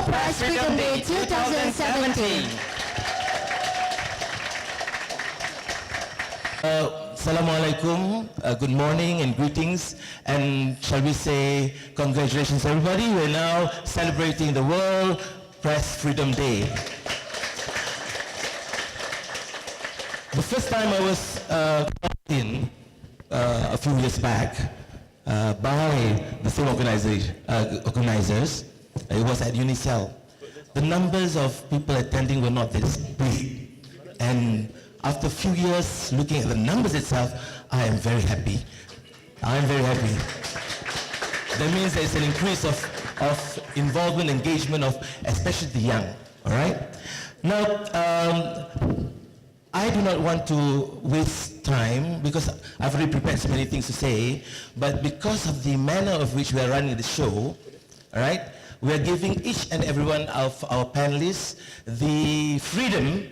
Press Freedom Day 2017. Assalamualaikum, good morning and greetings, and shall we say congratulations everybody. We're now celebrating the World Press Freedom Day. The first time I was called in a few years back by the same organizers, it was at Unisel. The numbers of people attending were not this big, and after a few years looking at the numbers itself, I am very happy. I am very happy. That means there's an increase of involvement, engagement of especially the young, all right? Now, I do not want to waste time because I've already prepared so many things to say, but because of the manner of which we are running the show, all right, we are giving each and every one of our panelists the freedom,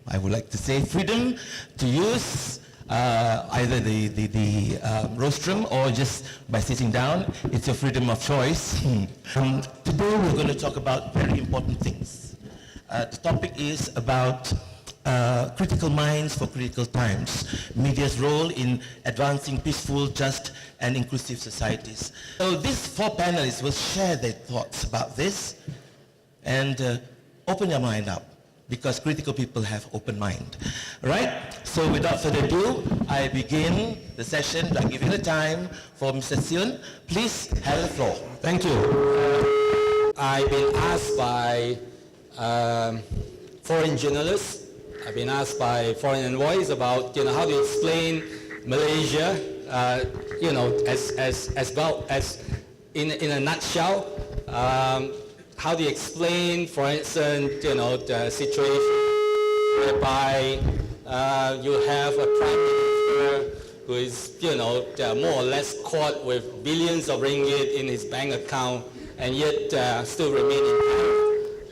I would like to say freedom, to use either the rostrum or just by sitting down. It's your freedom of choice. Today we're going to talk about very important things. The topic is about critical minds for critical times, media's role in advancing peaceful, just, and inclusive societies. So these four panelists will share their thoughts about this and open your mind up, because critical people have open mind. Right? So without further ado, I begin the session by giving the time for Mr. Sion. Please have the floor. Thank you. I've been asked by foreign journalists, I've been asked by foreign envoys about how to explain Malaysia, as well as in a nutshell. How do you explain, for instance, the situation whereby you have a prime minister who is, more or less caught with billions of ringgit in his bank account and yet still remain in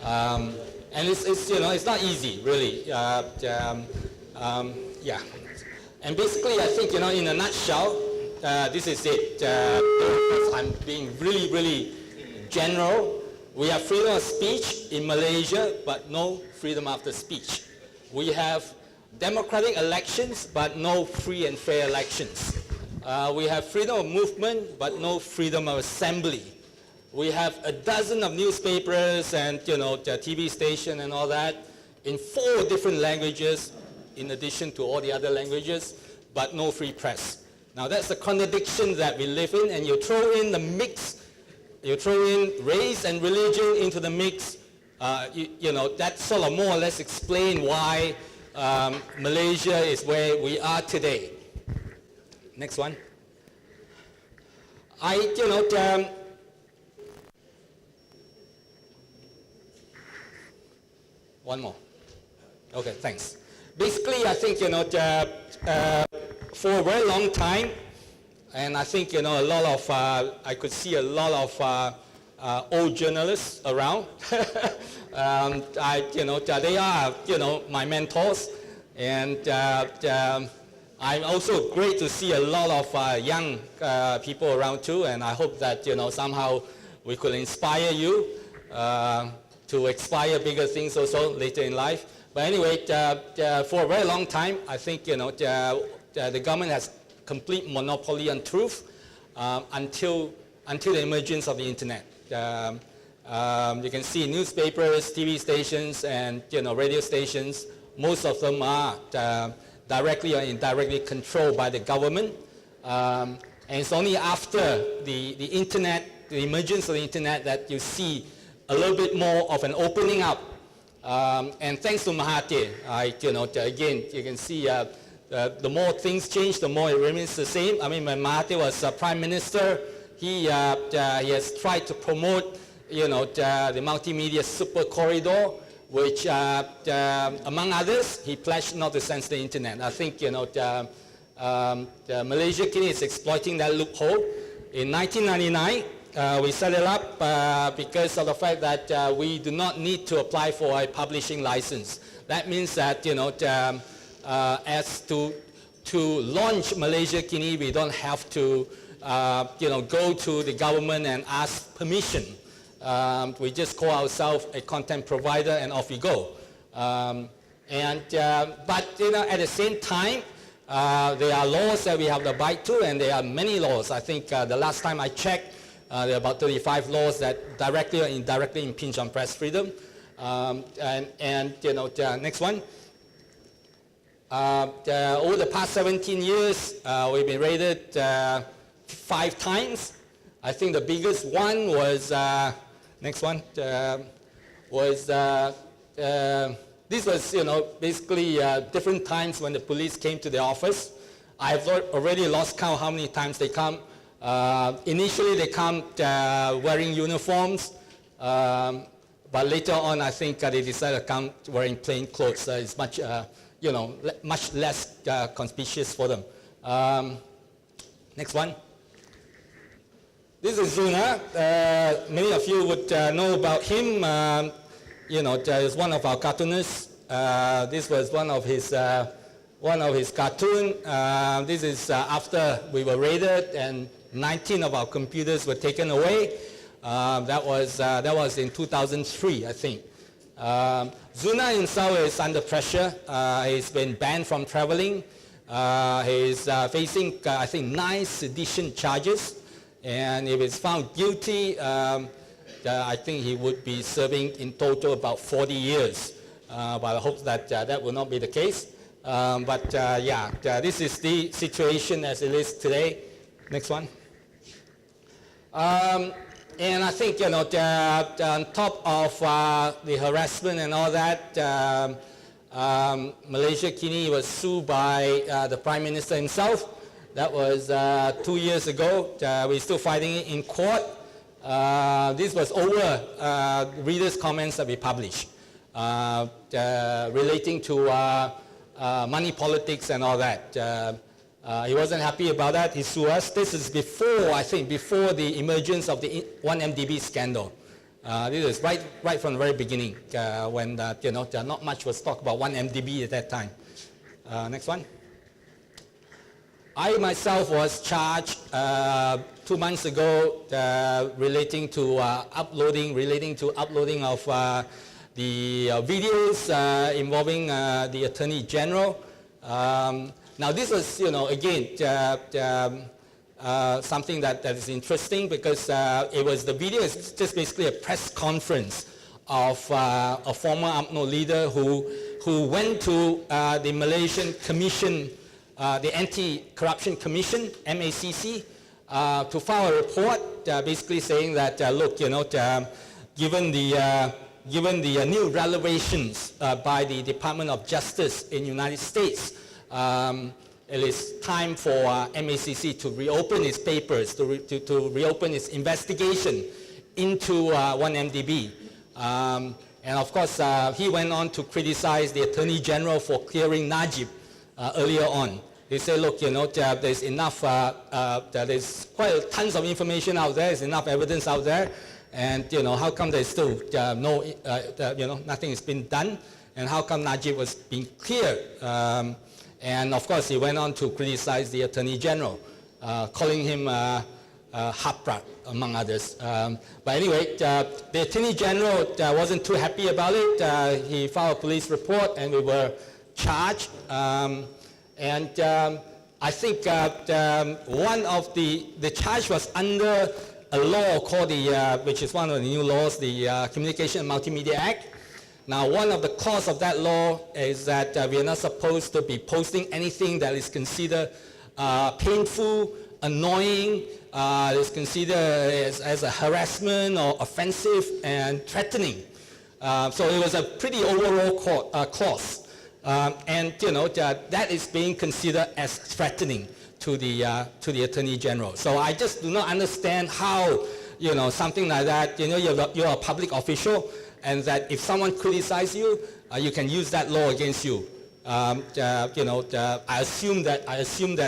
power. And it's not easy, really. Yeah. And basically, I think, in a nutshell, this is it. I'm being really, really general. We have freedom of speech in Malaysia, but no freedom after speech. We have democratic elections, but no free and fair elections. We have freedom of movement, but no freedom of assembly. We have a dozen of newspapers and the TV station and all that in 4 different languages, in addition to all the other languages, but no free press. Now that's the contradiction that we live in, and you throw in the mix. You throw in race and religion into the mix, that sort of more or less explain why Malaysia is where we are today. Next one. One more. Okay, thanks. Basically, I think, for a very long time, and I think, a lot of, I could see a lot of old journalists around. They are, my mentors. And I'm also great to see a lot of young people around too. And I hope that, somehow we could inspire you to aspire bigger things also later in life. But anyway, for a very long time, I think, the government has complete monopoly on truth until the emergence of the internet. You can see newspapers, TV stations, and radio stations. Most of them are directly or indirectly controlled by the government. And it's only after the internet, the emergence of the internet, that you see a little bit more of an opening up. And thanks to Mahathir, again, you can see the more things change, the more it remains the same. I mean, when Mahathir was Prime Minister, he has tried to promote, the multimedia super corridor, which, among others, he pledged not to censor the internet. I think, Malaysia Kini is exploiting that loophole. In 1999, we set it up because of the fact that we do not need to apply for a publishing license. That means that, as to launch Malaysia Kini, we don't have to, go to the government and ask permission. We just call ourselves a content provider and off we go. But at the same time, there are laws that we have to abide to, and there are many laws. I think the last time I checked, there are about 35 laws that directly or indirectly impinge on press freedom. Next one. Over the past 17 years, we've been raided 5 times. I think the biggest one was, next one, this was, basically different times when the police came to the office. I've already lost count how many times they come. Initially, they come wearing uniforms, but later on, I think they decided to come wearing plain clothes. It's much, much less conspicuous for them. Next one. This is Zuna. Many of you would know about him. He's one of our cartoonists. This was one of his cartoons. This is after we were raided and 19 of our computers were taken away. That was in 2003, I think. Zuna himself is under pressure. He's been banned from traveling. He's facing, I think, 9 sedition charges. And if he's found guilty, I think he would be serving in total about 40 years. But I hope that that will not be the case. This is the situation as it is today. Next one. And I think, on top of the harassment and all that, Malaysia Kini was sued by the Prime Minister himself. That was 2 years ago. We're still fighting it in court. This was over readers' comments that we published relating to money politics and all that. He wasn't happy about that. He sued us. This is before, I think, before the emergence of the 1MDB scandal. This is right from the very beginning when not much was talked about 1MDB at that time. Next one. I myself was charged 2 months ago relating to uploading of the videos involving the Attorney General. Now this was, again, something that is interesting because it was the video is just basically a press conference of a former UMNO leader who went to the Malaysian Commission, the Anti-Corruption Commission, MACC, to file a report basically saying that, look, given the new revelations by the Department of Justice in the United States, it is time for MACC to reopen its papers, to reopen its investigation into 1MDB. And of course, he went on to criticize the Attorney General for clearing Najib earlier on. He said, look, there's enough, there's quite tons of information out there, there's enough evidence out there, and how come there's still nothing has been done, and how come Najib was being cleared? And of course, he went on to criticize the Attorney General, calling him haprak, among others. But anyway, the Attorney General wasn't too happy about it. He filed a police report, and we were charged. I think one of the charge was under a law called which is one of the new laws, the Communication and Multimedia Act. Now, one of the clauses of that law is that we are not supposed to be posting anything that is considered painful, annoying, is considered as a harassment or offensive and threatening. So it was a pretty overall clause. That is being considered as threatening to the Attorney General. So I just do not understand how, something like that, you're a public official, and that if someone criticizes you, you can use that law against you. I assume that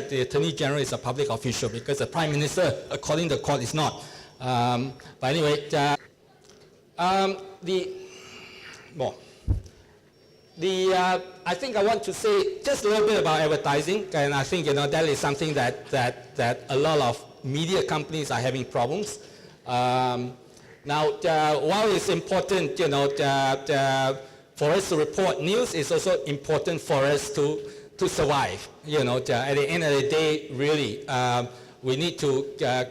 the Attorney General is a public official because the Prime Minister, according to the court, is not. But anyway, I think I want to say just a little bit about advertising, and I think that is something that a lot of media companies are having problems. Now, while it's important, for us to report news, it's also important for us to survive. At the end of the day, really, we need to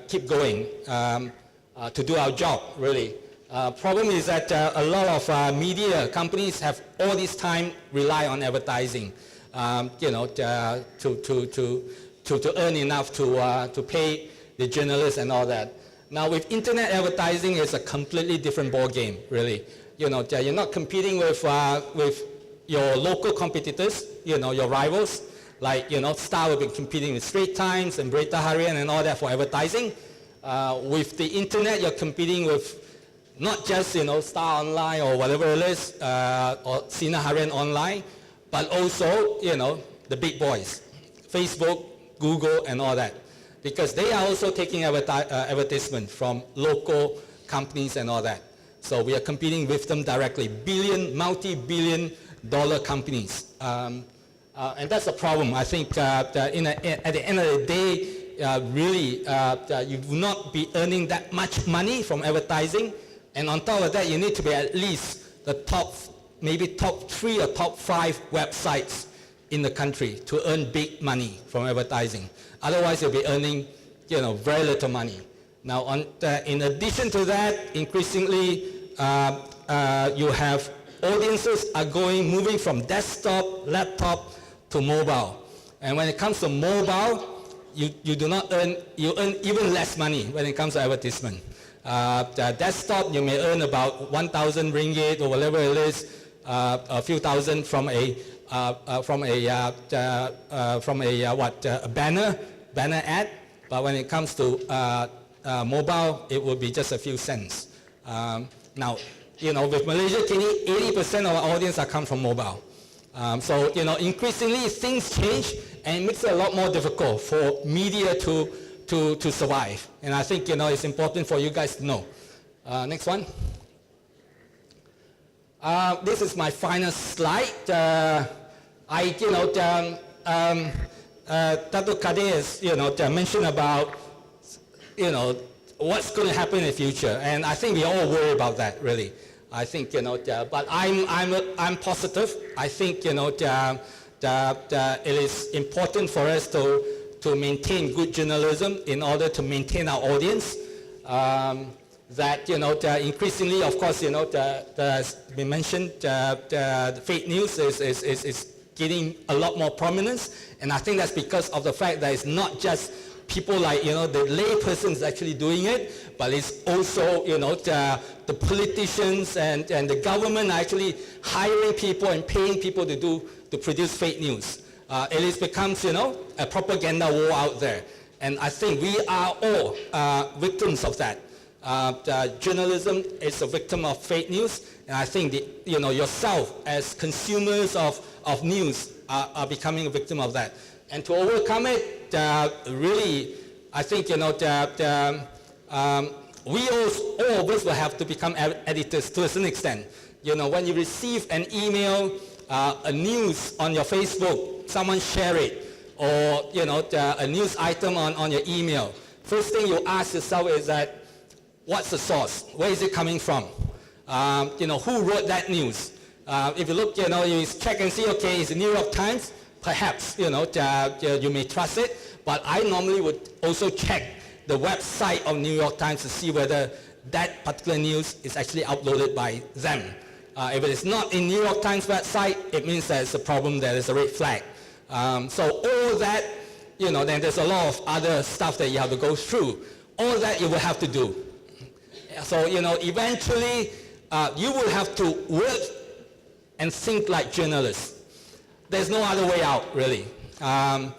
keep going to do our job, really. Problem is that a lot of media companies have all this time rely on advertising, to earn enough to pay the journalists and all that. Now with internet advertising, it's a completely different ball game, really. You're not competing with your local competitors, your rivals. Like, Star will be competing with Straits Times and Berita Harian and all that for advertising. With the internet, you're competing with not just, Star Online or whatever it is, or Sinar Harian Online, but also, the big boys, Facebook, Google, and all that. Because they are also taking advertisement from local companies and all that. So we are competing with them directly, multi-billion dollar companies. And that's a problem. I think at the end of the day, really, you will not be earning that much money from advertising. And on top of that, you need to be at least the maybe top 3 or top 5 websites in the country to earn big money from advertising. Otherwise, you'll be earning, very little money. Now, in addition to that, increasingly, you have audiences are moving from desktop, laptop to mobile. And when it comes to mobile, you earn even less money when it comes to advertisement. The desktop, you may earn about 1,000 ringgit or whatever it is, a few thousand from a banner ad. But when it comes to mobile, it will be just a few cents. Now, with Malaysia, 80% of our audience are come from mobile. So, increasingly things change and it makes it a lot more difficult for media to survive. And I think, it's important for you guys to know. Next one. This is my final slide. Dato' Kadir has, mentioned about, what's going to happen in the future. And I think we all worry about that, really. I think, but I'm positive. I think, it is important for us to maintain good journalism in order to maintain our audience. That, increasingly, of course, as been mentioned, the fake news is getting a lot more prominence. And I think that's because of the fact that it's not just people like, the lay persons actually doing it, but it's also, the politicians and the government are actually hiring people and paying people to produce fake news. It becomes, a propaganda war out there. And I think we are all victims of that. Journalism is a victim of fake news, and I think yourself as consumers of news are becoming a victim of that. And to overcome it, really, I think we all of us will have to become editors to a certain extent. When you receive an email, a news on your Facebook, someone share it, or a news item on your email. First thing you ask yourself is that, what's the source? Where is it coming from? Who wrote that news? If you look, you check and see, okay, it's the New York Times, perhaps, you may trust it, but I normally would also check the website of New York Times to see whether that particular news is actually uploaded by them. If it is not in New York Times website, it means there's a problem, there is a red flag. So all that, then there's a lot of other stuff that you have to go through. All that you will have to do. So, eventually, you will have to work and think like journalists. There's no other way out, really. I'm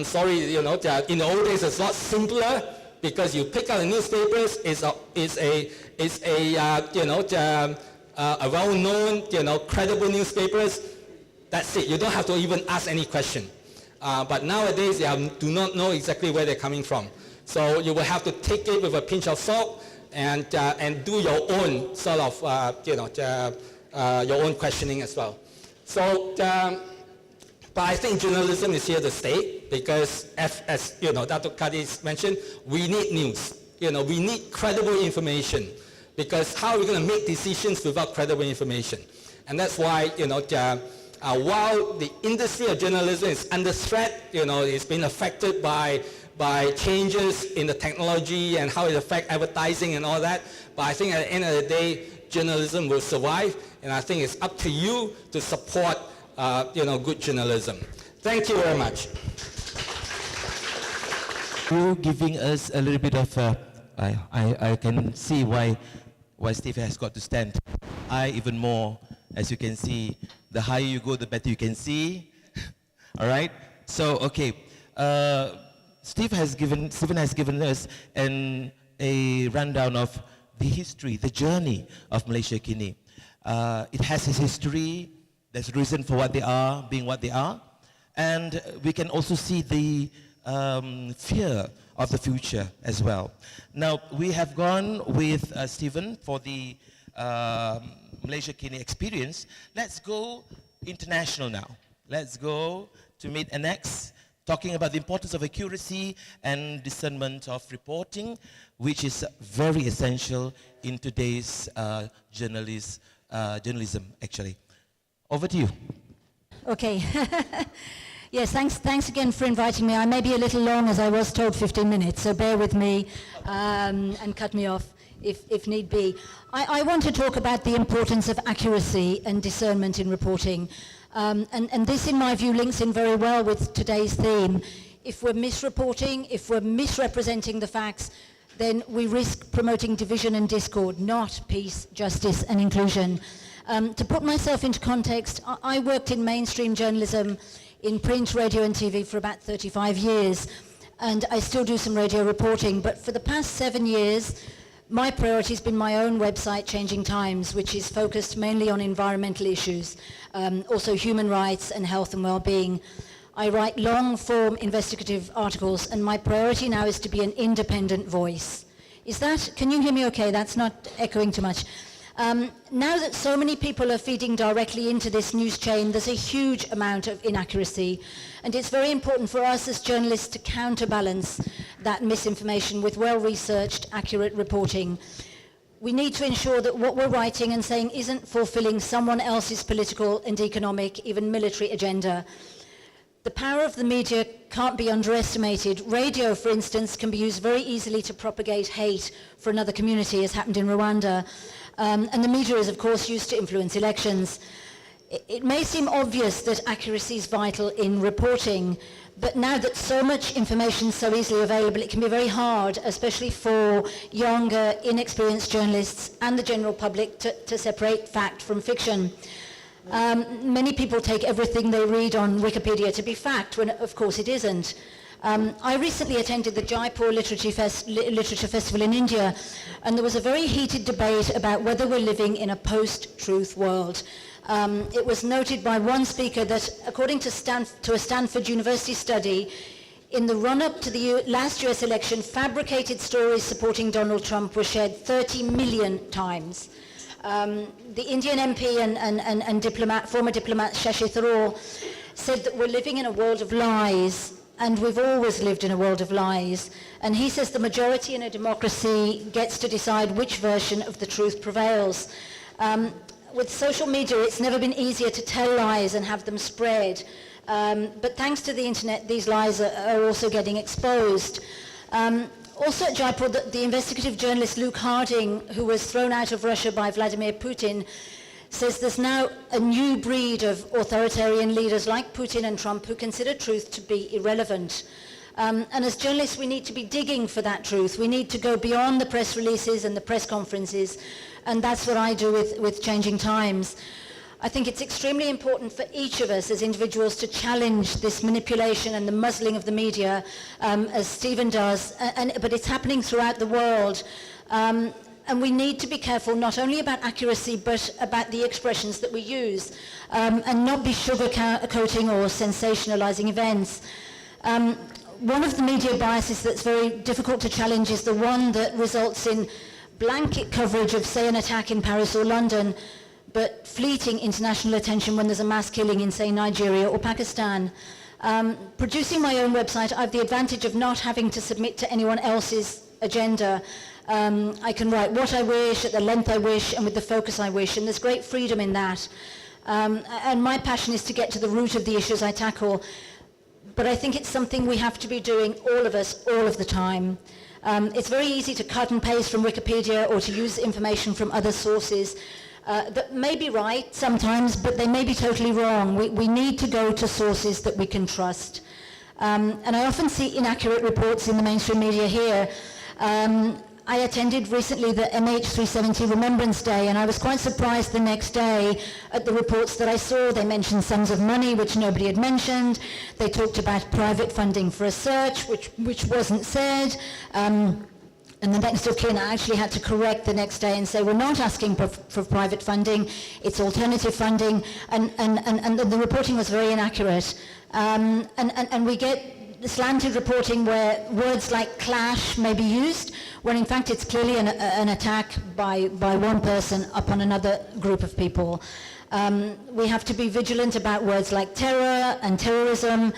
sorry, in the old days it's a lot simpler because you pick up the newspapers, it's a well-known, credible newspapers. That's it. You don't have to even ask any question. But nowadays, you do not know exactly where they're coming from. So you will have to take it with a pinch of salt and do your own sort of, your own questioning as well. So, but I think journalism is here to stay because, as Dato' Kadir mentioned, we need news. we need credible information, because how are we going to make decisions without credible information? And that's why, while the industry of journalism is under threat, it's been affected by changes in the technology and how it affects advertising and all that. But I think at the end of the day, journalism will survive, and I think it's up to you to support, good journalism. Thank you very much. You giving us a little bit of, I can see why Steve has got to stand. I even more, as you can see, the higher you go, the better you can see. All right. So okay, Stephen has given us a rundown of the history, the journey of Malaysia Kini. It has its history. There's a reason for what they are, being what they are, and we can also see the fear of the future as well. Now, we have gone with Stephen for the Malaysia Kini experience. Let's go international now. Let's go to meet Annex, talking about the importance of accuracy and discernment of reporting, which is very essential in today's journalism, actually. Over to you. Okay. Yes, thanks again for inviting me. I may be a little long, as I was told 15 minutes, so bear with me and cut me off if need be. I want to talk about the importance of accuracy and discernment in reporting. And this, in my view, links in very well with today's theme. If we're misreporting, if we're misrepresenting the facts, then we risk promoting division and discord, not peace, justice and inclusion. To put myself into context, I worked in mainstream journalism in print, radio and TV for about 35 years, and I still do some radio reporting, but for the past 7 years, my priority has been my own website, Changing Times, which is focused mainly on environmental issues, also human rights and health and well-being. I write long-form investigative articles, and my priority now is to be an independent voice. Can you hear me okay? That's not echoing too much. Now that so many people are feeding directly into this news chain, there's a huge amount of inaccuracy, and it's very important for us as journalists to counterbalance that misinformation with well-researched, accurate reporting. We need to ensure that what we're writing and saying isn't fulfilling someone else's political and economic, even military agenda. The power of the media can't be underestimated. Radio, for instance, can be used very easily to propagate hate for another community, as happened in Rwanda. And the media is, of course, used to influence elections. It may seem obvious that accuracy is vital in reporting, but now that so much information is so easily available, it can be very hard, especially for younger, inexperienced journalists and the general public, to separate fact from fiction. Many people take everything they read on Wikipedia to be fact, when of course it isn't. I recently attended the Jaipur Literature Festival in India, and there was a very heated debate about whether we're living in a post-truth world. It was noted by one speaker that, according to a Stanford University study, in the run-up to the last US election, fabricated stories supporting Donald Trump were shared 30 million times. The Indian MP and former diplomat Shashi Tharoor said that we're living in a world of lies, and we've always lived in a world of lies. And he says the majority in a democracy gets to decide which version of the truth prevails. With social media, it's never been easier to tell lies and have them spread. But thanks to the internet, these lies are also getting exposed. Also at Jaipur, the investigative journalist Luke Harding, who was thrown out of Russia by Vladimir Putin, says there's now a new breed of authoritarian leaders like Putin and Trump who consider truth to be irrelevant. And as journalists, we need to be digging for that truth. We need to go beyond the press releases and the press conferences, and that's what I do with Changing Times. I think it's extremely important for each of us as individuals to challenge this manipulation and the muzzling of the media, as Stephen does, but it's happening throughout the world. And we need to be careful not only about accuracy, but about the expressions that we use, and not be sugarcoating or sensationalizing events. One of the media biases that's very difficult to challenge is the one that results in blanket coverage of, say, an attack in Paris or London, but fleeting international attention when there's a mass killing in, say, Nigeria or Pakistan. Producing my own website, I have the advantage of not having to submit to anyone else's agenda. I can write what I wish, at the length I wish, and with the focus I wish, and there's great freedom in that. And my passion is to get to the root of the issues I tackle, but I think it's something we have to be doing, all of us, all of the time. It's very easy to cut and paste from Wikipedia or to use information from other sources that may be right sometimes, but they may be totally wrong. We need to go to sources that we can trust. And I often see inaccurate reports in the mainstream media here. I attended recently the MH370 Remembrance Day, and I was quite surprised the next day at the reports that I saw. They mentioned sums of money which nobody had mentioned. They talked about private funding for a search, which wasn't said. And the next of kin actually had to correct the next day and say, we're not asking for private funding, it's alternative funding, and the reporting was very inaccurate. And we get slanted reporting where words like clash may be used, when in fact it's clearly an attack by one person upon another group of people. We have to be vigilant about words like terror and terrorism,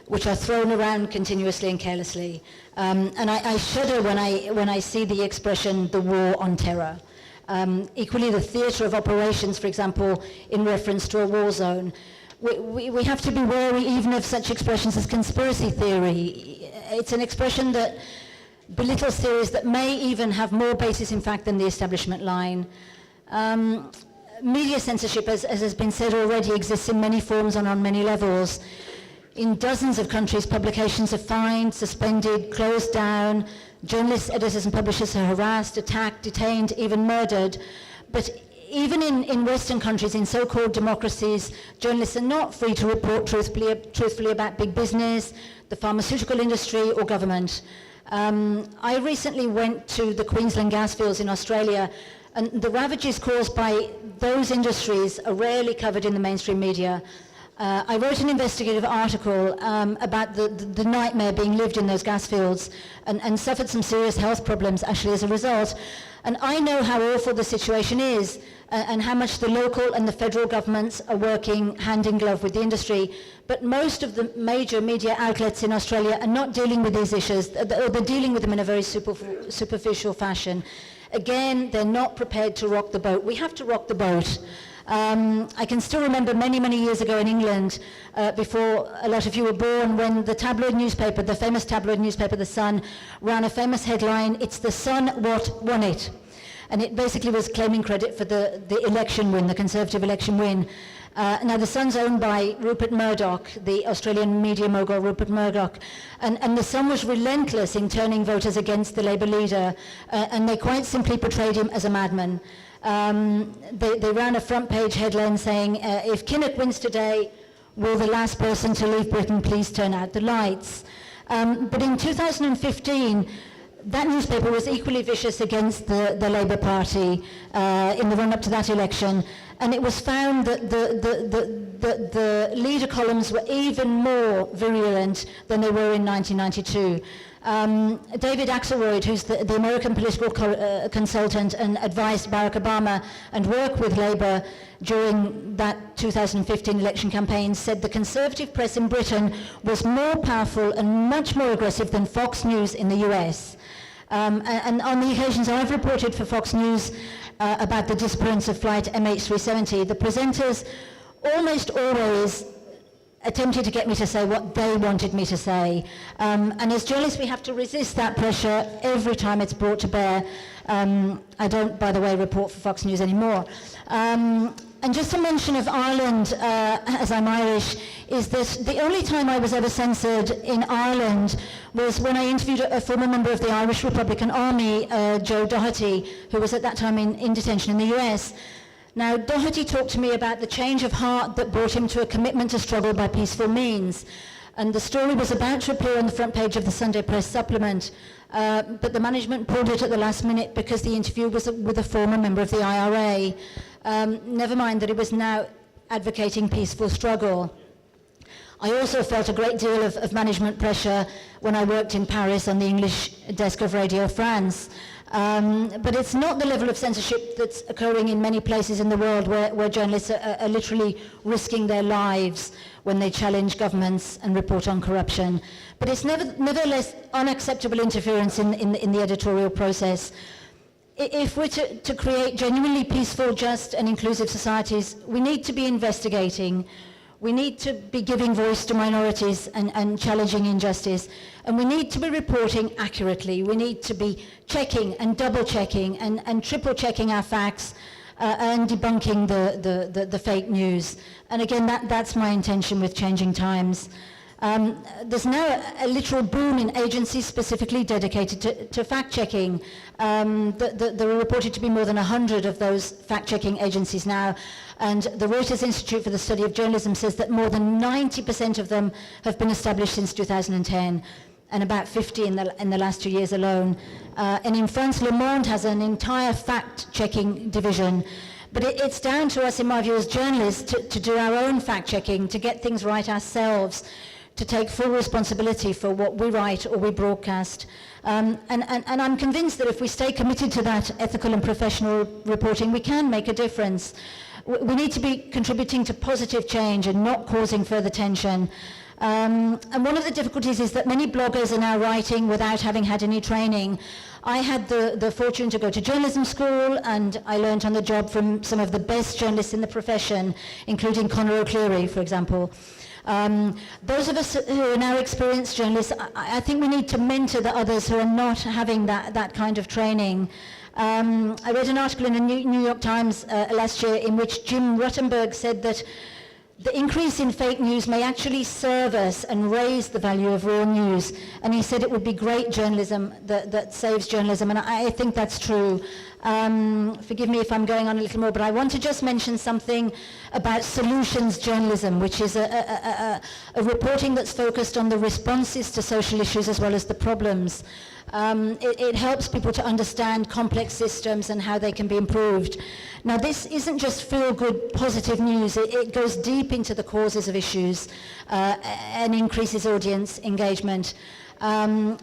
which are thrown around continuously and carelessly. And I shudder when I see the expression, the war on terror. Equally, the theatre of operations, for example, in reference to a war zone. We have to be wary even of such expressions as conspiracy theory. It's an expression that belittles theories that may even have more basis in fact than the establishment line. Media censorship, as has been said already, exists in many forms and on many levels. In dozens of countries, publications are fined, suspended, closed down. Journalists, editors and publishers are harassed, attacked, detained, even murdered. But even in Western countries, in so-called democracies, journalists are not free to report truthfully about big business, the pharmaceutical industry or government. I recently went to the Queensland gas fields in Australia, and the ravages caused by those industries are rarely covered in the mainstream media. I wrote an investigative article about the nightmare being lived in those gas fields and suffered some serious health problems actually as a result. And I know how awful the situation is and how much the local and the federal governments are working hand in glove with the industry. But most of the major media outlets in Australia are not dealing with these issues, or they're dealing with them in a very superficial fashion. Again, they're not prepared to rock the boat. We have to rock the boat. I can still remember many, many years ago in England, before a lot of you were born, when the tabloid newspaper, the famous tabloid newspaper, The Sun, ran a famous headline, "It's the Sun what won it." And it basically was claiming credit for the election win, the Conservative election win. Now the Sun's owned by Rupert Murdoch, the Australian media mogul Rupert Murdoch, and the Sun was relentless in turning voters against the Labour leader, and they quite simply portrayed him as a madman. They ran a front page headline saying, if Kinnock wins today, will the last person to leave Britain please turn out the lights? But in 2015, that newspaper was equally vicious against the Labour Party in the run-up to that election, and it was found that the leader columns were even more virulent than they were in 1992. David Axelrod, who's the American political consultant and advised Barack Obama and worked with Labour during that 2015 election campaign, said the Conservative press in Britain was more powerful and much more aggressive than Fox News in the US. And on the occasions I've reported for Fox News about the disappearance of flight MH370, the presenters almost always attempted to get me to say what they wanted me to say. And as journalists, we have to resist that pressure every time it's brought to bear. I don't, by the way, report for Fox News anymore. And just a mention of Ireland, as I'm Irish, is that the only time I was ever censored in Ireland was when I interviewed a former member of the Irish Republican Army, Joe Doherty, who was at that time in detention in the US. Now, Doherty talked to me about the change of heart that brought him to a commitment to struggle by peaceful means. And the story was about to appear on the front page of the Sunday Press supplement, but the management pulled it at the last minute because the interview was with a former member of the IRA. Never mind that it was now advocating peaceful struggle. I also felt a great deal of management pressure when I worked in Paris on the English desk of Radio France. But it's not the level of censorship that's occurring in many places in the world where journalists are literally risking their lives when they challenge governments and report on corruption. but it's nevertheless unacceptable interference in the editorial process. If we're to create genuinely peaceful, just and inclusive societies, we need to be investigating, we need to be giving voice to minorities and challenging injustice, and we need to be reporting accurately. We need to be checking and double-checking and triple-checking our facts and debunking the fake news. And again, that's my intention with Changing Times. There's now a literal boom in agencies specifically dedicated to fact-checking. There are reported to be more than 100 of those fact-checking agencies now, and the Reuters Institute for the Study of Journalism says that more than 90% of them have been established since 2010, and about 50 in the last 2 years alone. And in France, Le Monde has an entire fact-checking division. But it's down to us, in my view, as journalists to do our own fact-checking, to get things right ourselves, to take full responsibility for what we write or we broadcast. And I'm convinced that if we stay committed to that ethical and professional reporting, we can make a difference. We need to be contributing to positive change and not causing further tension. And one of the difficulties is that many bloggers are now writing without having had any training. I had the fortune to go to journalism school, and I learned on the job from some of the best journalists in the profession, including Conor O'Clery, for example. Those of us who are now experienced journalists, I think we need to mentor the others who are not having that kind of training. I read an article in the New York Times last year in which Jim Ruttenberg said that the increase in fake news may actually serve us and raise the value of real news. And he said it would be great journalism that saves journalism, and I think that's true. Forgive me if I'm going on a little more, but I want to just mention something about solutions journalism, which is a reporting that's focused on the responses to social issues as well as the problems. It helps people to understand complex systems and how they can be improved. Now, this isn't just feel-good, positive news. It goes deep into the causes of issues and increases audience engagement. And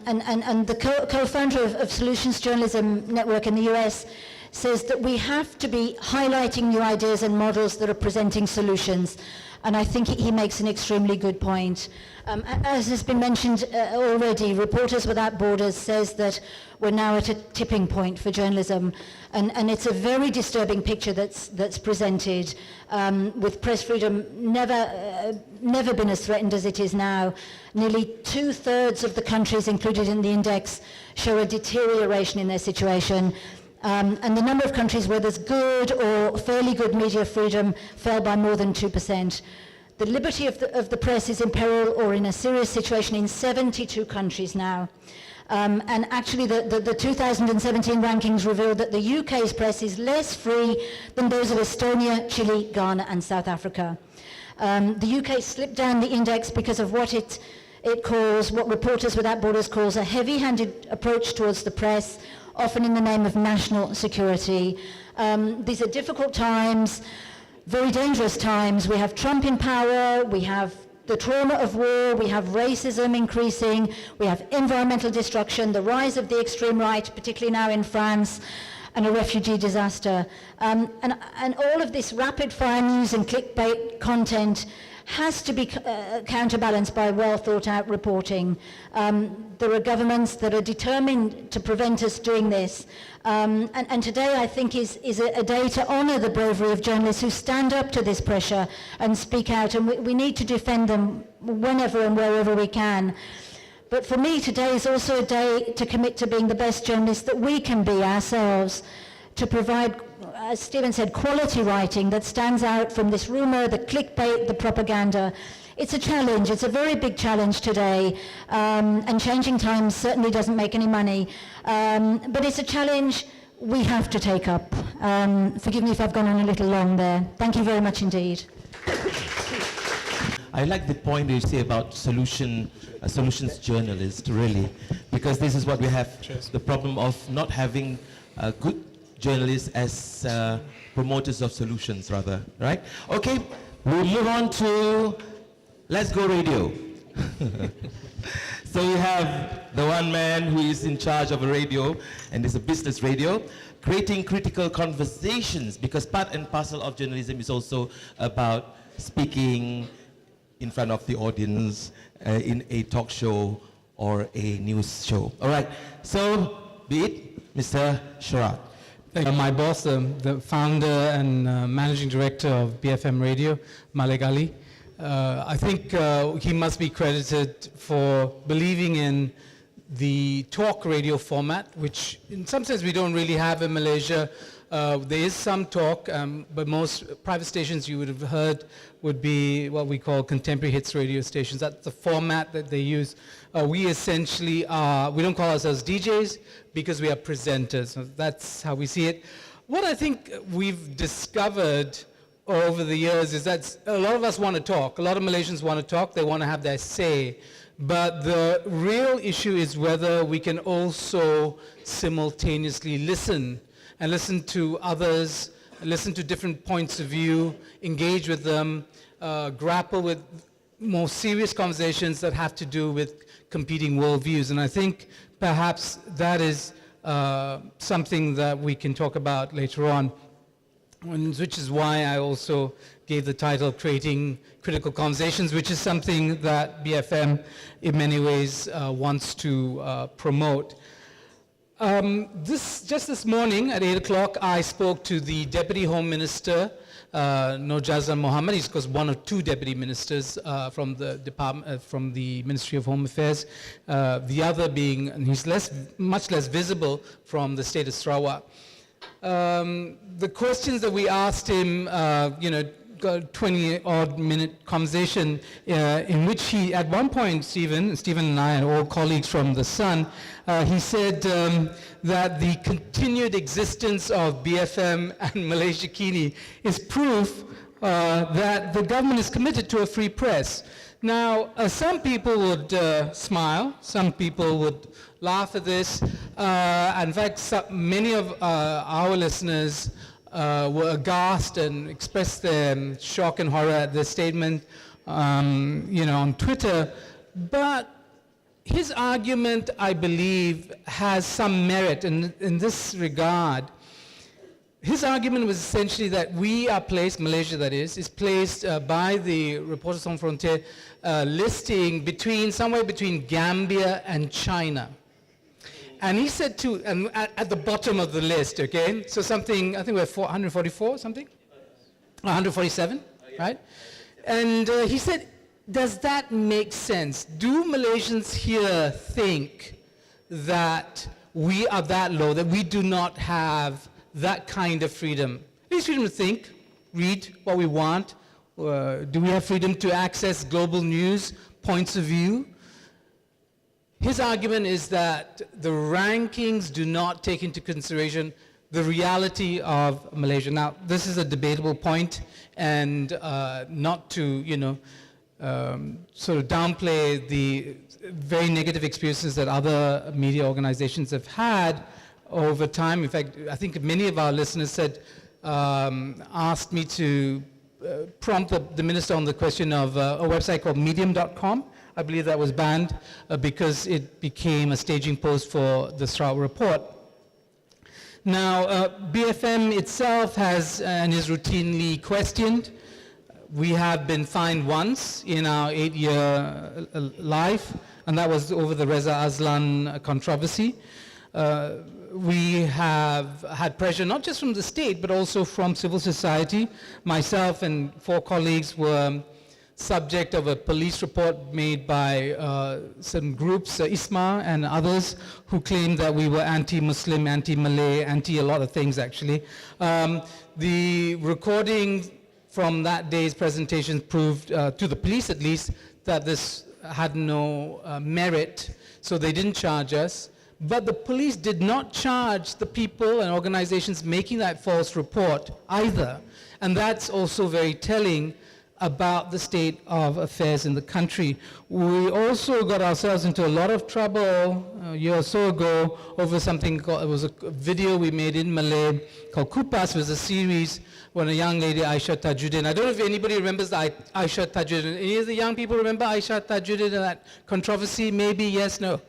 the co-founder of Solutions Journalism Network in the US says that we have to be highlighting new ideas and models that are presenting solutions. And I think he makes an extremely good point. As has been mentioned already, Reporters Without Borders says that we're now at a tipping point for journalism. And it's a very disturbing picture that's presented, with press freedom never been as threatened as it is now. Nearly 2/3 of the countries included in the index show a deterioration in their situation. And the number of countries where there's good or fairly good media freedom fell by more than 2%. The liberty of the press is in peril or in a serious situation in 72 countries now. And actually the 2017 rankings revealed that the UK's press is less free than those of Estonia, Chile, Ghana and South Africa. The UK slipped down the index because of what it calls, what Reporters Without Borders calls, a heavy-handed approach towards the press, often in the name of national security. These are difficult times, very dangerous times. We have Trump in power, we have the trauma of war, we have racism increasing, we have environmental destruction, the rise of the extreme right, particularly now in France, and a refugee disaster. And all of this rapid-fire news and clickbait content has to be counterbalanced by well-thought-out reporting. There are governments that are determined to prevent us doing this. And today, I think, is a day to honour the bravery of journalists who stand up to this pressure and speak out, and we need to defend them whenever and wherever we can. But for me, today is also a day to commit to being the best journalists that we can be ourselves, to provide, as Stephen said, quality writing that stands out from this rumour, the clickbait, the propaganda. It's a challenge. It's a very big challenge today, and Changing Times certainly doesn't make any money. But it's a challenge we have to take up. Forgive me if I've gone on a little long there. Thank you very much indeed. I like the point you say about solutions journalist, really, because this is what we have, the problem of not having good journalists as promoters of solutions, rather, right? Okay, we'll move on to Let's Go Radio. So we have the one man who is in charge of a radio, and it's a business radio, creating critical conversations, because part and parcel of journalism is also about speaking in front of the audience in a talk show or a news show. All right, so be it, Mr. Sharad. My boss, the founder and managing director of BFM Radio, Malik Ali, I think he must be credited for believing in the talk radio format, which in some sense we don't really have in Malaysia. There is some talk, but most private stations you would have heard would be what we call contemporary hits radio stations. That's the format that they use. We essentially are, we don't call ourselves DJs because we are presenters. So that's how we see it. What I think we've discovered over the years is that a lot of us want to talk. A lot of Malaysians want to talk. They want to have their say. But the real issue is whether we can also simultaneously listen and listen to others, listen to different points of view, engage with them, grapple with more serious conversations that have to do with competing worldviews. And I think perhaps that is something that we can talk about later on, which is why I also gave the title Creating Critical Conversations, which is something that BFM in many ways wants to promote. Just this morning at 8 o'clock, I spoke to the Deputy Home Minister, Nur Jazlan Mohammed. He's, of course, one of two deputy ministers from the department, from the Ministry of Home Affairs. The other being, and he's much less visible, from the state of Sarawak. The questions that we asked him, got a 20-odd minute conversation in which he, at one point, Stephen and I are all colleagues from The Sun, he said that the continued existence of BFM and Malaysia Kini is proof that the government is committed to a free press. Now, some people would smile, some people would laugh at this. In fact, many of our listeners were aghast and expressed their shock and horror at this statement, on Twitter. But his argument, I believe, has some merit in this regard. His argument was essentially that we are placed, Malaysia that is placed by the Reporters Sans Frontières listing somewhere between Gambia and China. And he said at the bottom of the list, okay? So something, I think we're 144 something? 147, right? And he said, does that make sense? Do Malaysians here think that we are that low, that we do not have that kind of freedom? At least freedom to think, read what we want. Do we have freedom to access global news, points of view? His argument is that the rankings do not take into consideration the reality of Malaysia. Now, this is a debatable point, and not to, sort of downplay the very negative experiences that other media organizations have had over time. In fact, I think many of our listeners asked me to prompt the minister on the question of a website called medium.com. I believe that was banned because it became a staging post for the Sarawak Report. Now, BFM itself has and is routinely questioned. We have been fined once in our 8-year life, and that was over the Reza Azlan controversy. We have had pressure not just from the state, but also from civil society. Myself and 4 colleagues were subject of a police report made by some groups, ISMA and others, who claimed that we were anti-Muslim, anti-Malay, anti-a lot of things actually. The recording from that day's presentation proved, to the police at least, that this had no merit, so they didn't charge us. But the police did not charge the people and organizations making that false report either. And that's also very telling about the state of affairs in the country. We also got ourselves into a lot of trouble a year or so ago over something called, it was a video we made in Malay called Kupas. It was a series when a young lady, Aisha Tajuddin, I don't know if anybody remembers Aisha Tajuddin. Any of the young people remember Aisha Tajuddin and that controversy? Maybe, yes, no.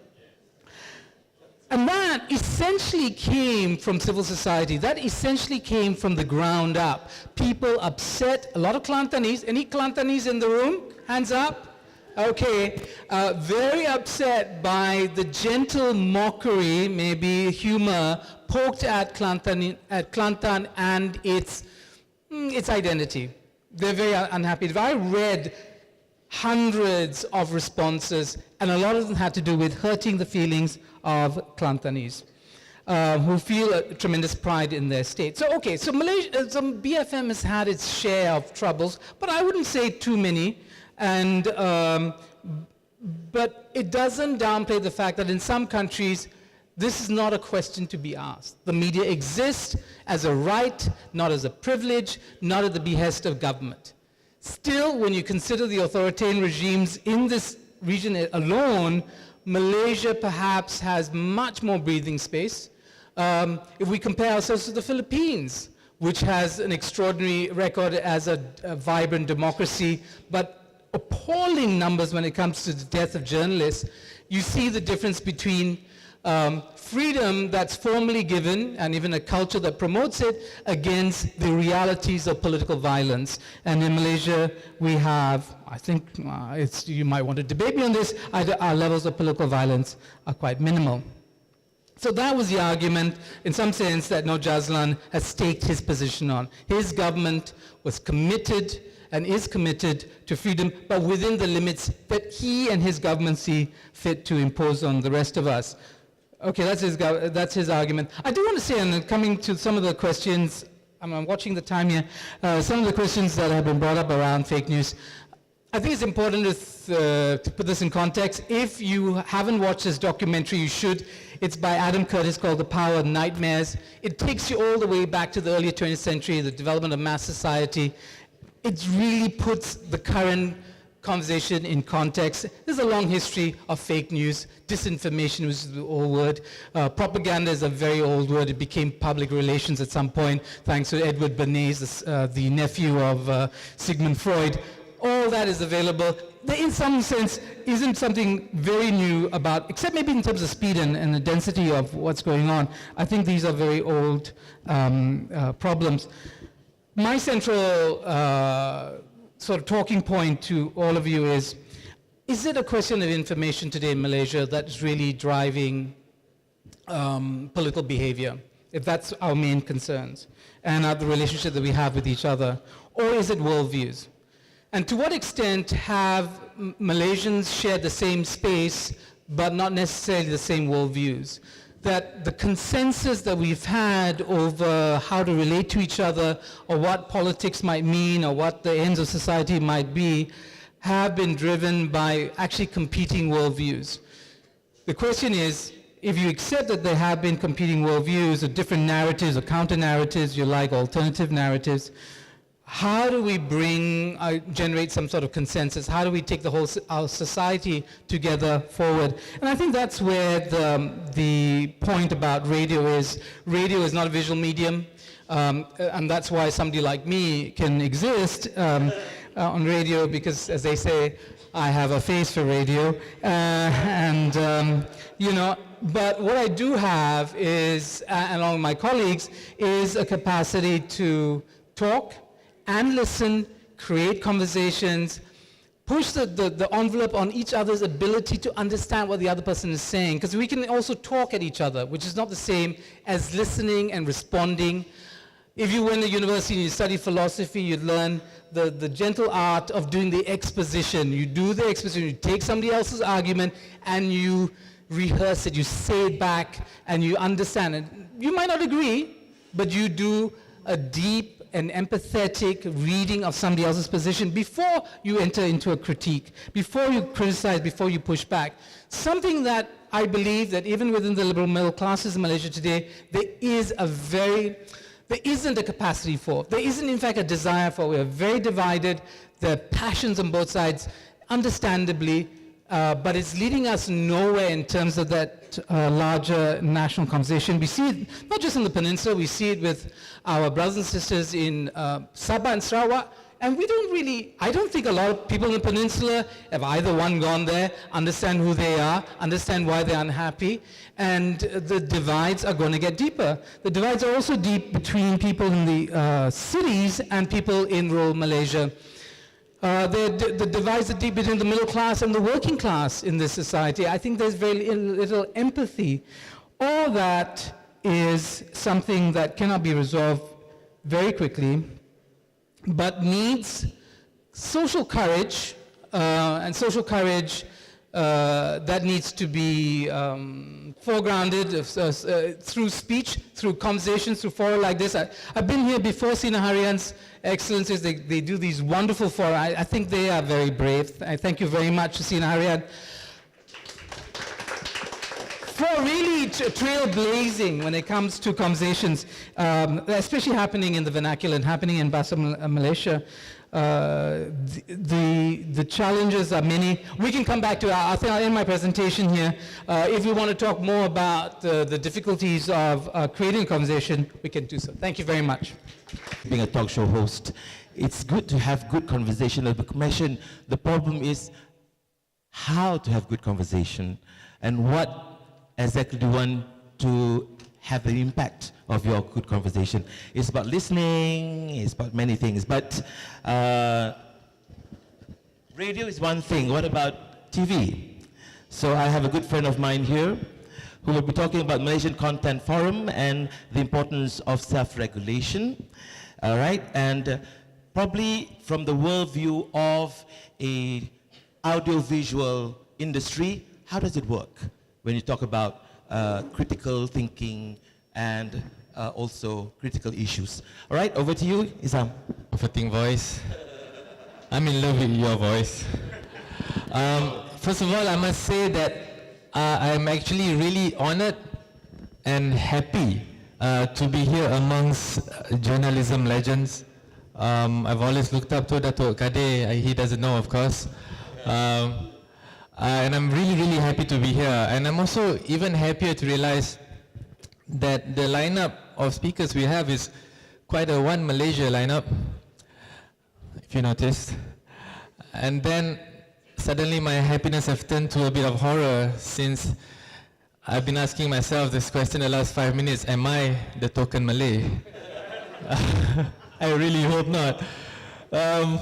And that essentially came from civil society. That essentially came from the ground up. People upset, a lot of Kelantanese. Any Kelantanese in the room? Hands up. Okay, very upset by the gentle mockery, maybe humor, poked at Kelantan and its identity. They're very unhappy. I read hundreds of responses, and a lot of them had to do with hurting the feelings of Kelantanese, who feel a tremendous pride in their state. So, okay, so Malaysia, BFM has had its share of troubles, but I wouldn't say too many. And, but it doesn't downplay the fact that in some countries, this is not a question to be asked. The media exists as a right, not as a privilege, not at the behest of government. Still, when you consider the authoritarian regimes in this region alone, Malaysia perhaps has much more breathing space. If we compare ourselves to the Philippines, which has an extraordinary record as a vibrant democracy, but appalling numbers when it comes to the death of journalists, you see the difference between freedom that's formally given and even a culture that promotes it against the realities of political violence. And in Malaysia, we have, I think you might want to debate me on this, our levels of political violence are quite minimal. So that was the argument, in some sense, that Nur Jazlan has staked his position on. His government was committed and is committed to freedom, but within the limits that he and his government see fit to impose on the rest of us. Okay, that's his argument. I do want to say, and coming to some of the questions, I'm watching the time here, some of the questions that have been brought up around fake news, I think it's important to put this in context. If you haven't watched this documentary, you should. It's by Adam Curtis called The Power of Nightmares. It takes you all the way back to the early 20th century, the development of mass society. It really puts the current conversation in context. There's a long history of fake news, disinformation, which is the old word. Propaganda is a very old word. It became public relations at some point, thanks to Edward Bernays, the nephew of Sigmund Freud. All that is available. There, in some sense, isn't something very new about, except maybe in terms of speed and the density of what's going on. I think these are very old problems. My central sort of talking point to all of you is it a question of information today in Malaysia that's really driving political behavior, if that's our main concerns, and the relationship that we have with each other, or is it worldviews? And to what extent have Malaysians shared the same space, but not necessarily the same worldviews? That the consensus that we've had over how to relate to each other, or what politics might mean, or what the ends of society might be, have been driven by actually competing worldviews. The question is, if you accept that there have been competing worldviews, or different narratives, or counter-narratives, you like alternative narratives, how do we generate some sort of consensus? How do we take our society together forward? And I think that's where the point about radio is not a visual medium, and that's why somebody like me can exist on radio, because, as they say, I have a face for radio, but what I do have is, along with my colleagues, is a capacity to talk and listen, create conversations, push the envelope on each other's ability to understand what the other person is saying, because we can also talk at each other, which is not the same as listening and responding. If you went to university and you study philosophy, you'd learn the gentle art of doing the exposition. You do the exposition, you take somebody else's argument and you rehearse it, you say it back, and you understand it. You might not agree, but you do a deep and empathetic reading of somebody else's position before you enter into a critique, before you criticize, before you push back. Something that I believe that even within the liberal middle classes in Malaysia today, there isn't a capacity for. There isn't, in fact, a desire for. We are very divided. There are passions on both sides, understandably, but it's leading us nowhere in terms of that larger national conversation. We see it not just in the peninsula, we see it with our brothers and sisters in Sabah and Sarawak, and I don't think a lot of people in the peninsula have either one gone there, understand who they are, understand why they're unhappy, and the divides are going to get deeper. The divides are also deep between people in the cities and people in rural Malaysia. the divides are deep between the middle class and the working class in this society. I think there's very little empathy. All that is something that cannot be resolved very quickly, but needs social courage, and social courage that needs to be foregrounded through speech, through conversations, through fora like this. I've been here before, seen Harian's Excellencies. They do these wonderful fora. I think they are very brave. I thank you very much, Sina Harian, for really trailblazing when it comes to conversations, especially happening in the vernacular and happening in Bahasa Malaysia. The challenges are many. We can come back to it. I think I'll end my presentation here. If you want to talk more about the difficulties of creating a conversation, we can do so. Thank you very much. Being a talk show host, it's good to have good conversation. Like I mentioned, the problem is how to have good conversation and what exactly do you want to have the impact of your good conversation. It's about listening, it's about many things, but radio is one thing. What about TV? So I have a good friend of mine here who will be talking about Malaysian Content Forum and the importance of self-regulation, all right? And probably from the worldview of a audiovisual industry, how does it work when you talk about critical thinking and also critical issues? All right, over to you, Isam. Comforting voice. I'm in love with your voice. First of all, I must say that I'm actually really honored and happy to be here amongst journalism legends. I've always looked up to Datuk Kadir. He doesn't know, of course. And I'm really, really happy to be here. And I'm also even happier to realize that the lineup of speakers we have is quite a One Malaysia lineup, if you noticed. And then suddenly my happiness has turned to a bit of horror, since I've been asking myself this question the last 5 minutes: am I the token Malay? I really hope not. Well,